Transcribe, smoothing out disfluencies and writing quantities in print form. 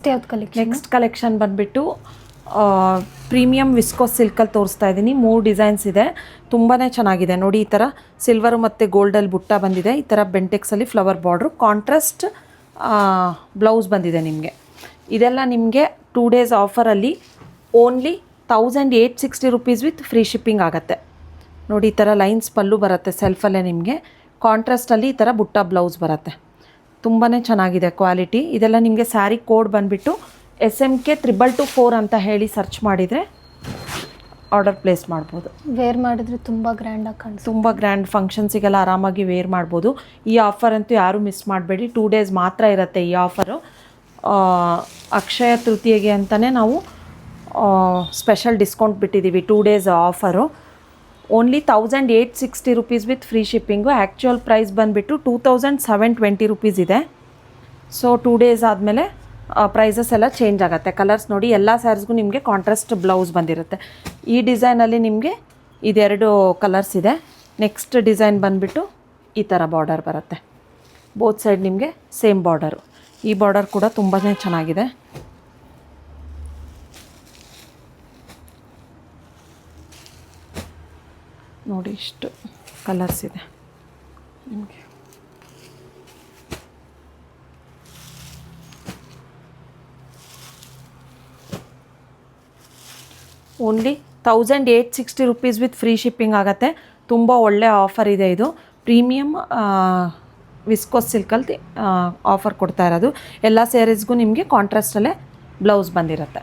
ಯಾವ್ದು collection? Next collection ಬಂದುಬಿಟ್ಟು premium viscose ಸಿಲ್ಕಲ್ಲಿ ತೋರಿಸ್ತಾ ಇದ್ದೀನಿ. 3 ಡಿಸೈನ್ಸ್ ಇದೆ, ತುಂಬಾ ಚೆನ್ನಾಗಿದೆ ನೋಡಿ. ಈ ಥರ ಸಿಲ್ವರು ಮತ್ತು ಗೋಲ್ಡಲ್ಲಿ ಬುಟ್ಟ ಬಂದಿದೆ. ಈ ಥರ ಬೆಂಟೆಕ್ಸಲ್ಲಿ ಫ್ಲವರ್ ಬಾರ್ಡ್ರು, ಕಾಂಟ್ರಾಸ್ಟ್ ಬ್ಲೌಸ್ ಬಂದಿದೆ ನಿಮಗೆ. ಇದೆಲ್ಲ ನಿಮಗೆ 2 ಡೇಸ್ ಆಫರಲ್ಲಿ only 1860 rupees with free shipping ಆಗುತ್ತೆ ನೋಡಿ. ಈ ಥರ ಲೈನ್ಸ್ ಪಲ್ಲು ಬರುತ್ತೆ ಸೆಲ್ಫಲ್ಲೇ ನಿಮಗೆ. ಕಾಂಟ್ರಾಸ್ಟಲ್ಲಿ ಈ ಥರ ಬುಟ್ಟ ಬ್ಲೌಸ್ ಬರುತ್ತೆ. ತುಂಬಾ ಚೆನ್ನಾಗಿದೆ ಕ್ವಾಲಿಟಿ. ಇದೆಲ್ಲ ನಿಮಗೆ ಸ್ಯಾರಿ ಕೋಡ್ ಬಂದುಬಿಟ್ಟು SMK 2224 ಅಂತ ಹೇಳಿ ಸರ್ಚ್ ಮಾಡಿದರೆ ಆರ್ಡರ್ ಪ್ಲೇಸ್ ಮಾಡ್ಬೋದು. ವೇರ್ ಮಾಡಿದರೆ ತುಂಬ ಗ್ರ್ಯಾಂಡಾಗಿ ಕಾಣಿಸುತ್ತೆ. ತುಂಬ ಗ್ರ್ಯಾಂಡ್ ಫಂಕ್ಷನ್ಸಿಗೆಲ್ಲ ಆರಾಮಾಗಿ ವೇರ್ ಮಾಡ್ಬೋದು. ಈ ಆಫರ್ ಅಂತೂ ಯಾರೂ ಮಿಸ್ ಮಾಡಬೇಡಿ. 2 ಡೇಸ್ ಮಾತ್ರ ಇರುತ್ತೆ ಈ ಆಫರು. ಅಕ್ಷಯ ತೃತೀಯೆಗೆ ಅಂತಲೇ ನಾವು ಸ್ಪೆಷಲ್ ಡಿಸ್ಕೌಂಟ್ ಬಿಟ್ಟಿದ್ದೀವಿ. 2 days offer only 1860 rupees with free shipping. Actual price ಬಂದುಬಿಟ್ಟು 2720 ರುಪೀಸ್ ಇದೆ. ಸೊ 2 ಡೇಸ್ ಆದಮೇಲೆ ಪ್ರೈಸಸ್ ಎಲ್ಲ ಚೇಂಜ್ ಆಗುತ್ತೆ. ಕಲರ್ಸ್ ನೋಡಿ, ಎಲ್ಲ ಸ್ಯಾರೀಸ್ಗೂ ನಿಮಗೆ ಕಾಂಟ್ರಾಸ್ಟ್ ಬ್ಲೌಸ್ ಬಂದಿರುತ್ತೆ. ಈ ಡಿಸೈನಲ್ಲಿ ನಿಮಗೆ ಇದೆರಡು ಕಲರ್ಸ್ ಇದೆ. ನೆಕ್ಸ್ಟ್ ಡಿಸೈನ್ ಬಂದುಬಿಟ್ಟು ಈ ಥರ ಬಾರ್ಡರ್ ಬರುತ್ತೆ. ಬೋತ್ ಸೈಡ್ ನಿಮಗೆ ಸೇಮ್ ಬಾರ್ಡರು. ಈ ಬಾರ್ಡರ್ ಕೂಡ ತುಂಬಾ ಚೆನ್ನಾಗಿದೆ. ನೋಡಿ ಇಷ್ಟು ಕಲರ್ಸ್ ಇದೆ ನಿಮಗೆ. Only 1860 rupees with free shipping ಆಗುತ್ತೆ. ತುಂಬ ಒಳ್ಳೆ ಆಫರ್ ಇದೆ ಇದು. ಪ್ರೀಮಿಯಮ್ ವಿಸ್ಕೋಸ್ ಸಿಲ್ಕಲ್ಲಿ ಆಫರ್ ಕೊಡ್ತಾ ಇರೋದು. ಎಲ್ಲ ಸ್ಯಾರೀಸ್ಗೂ ನಿಮಗೆ ಕಾಂಟ್ರಾಸ್ಟಲ್ಲೇ ಬ್ಲೌಸ್ ಬಂದಿರುತ್ತೆ.